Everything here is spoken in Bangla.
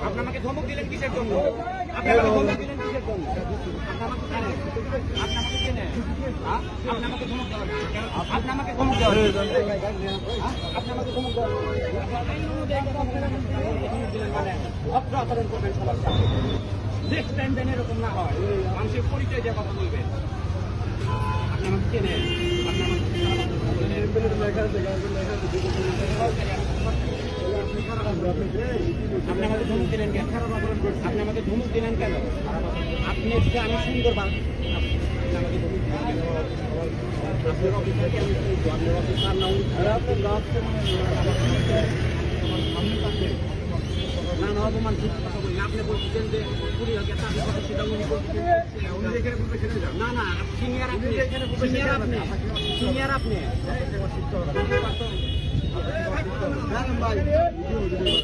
আপনি আমাকে ধমক দিলেন কিসের জন্য? আপনি আমাকে ধমক দিলেন কিসের জন্য? আপনি আমাকে চেনেন? আপনি আমাকে ধমক দেওয়ার আপনি আমাকে ধমক দেওয়ার আপনি আমাকে ধমক দেওয়ার মানে ভদ্র আচরণ করবেন সবার সাথে। নেক্সট টাইম যেন এরকম না হয়, মানুষের পরিচয় দিয়ে কথা বলবেন। আপনি আমাকে চেনেন? আপনি আমাকে ধমক দিলেন কেন? আপনি আমাকে ধমক দিলেন কেন? আপনি এসে আমি সুন্দর আপনার অফিসারকে আমি আপনার অফিসার না না না অপমান আপনি বলছেন যে সেটা উনি না না সিনিয়র আপনি সিনিয়র আপনি সিনিয়র আপনি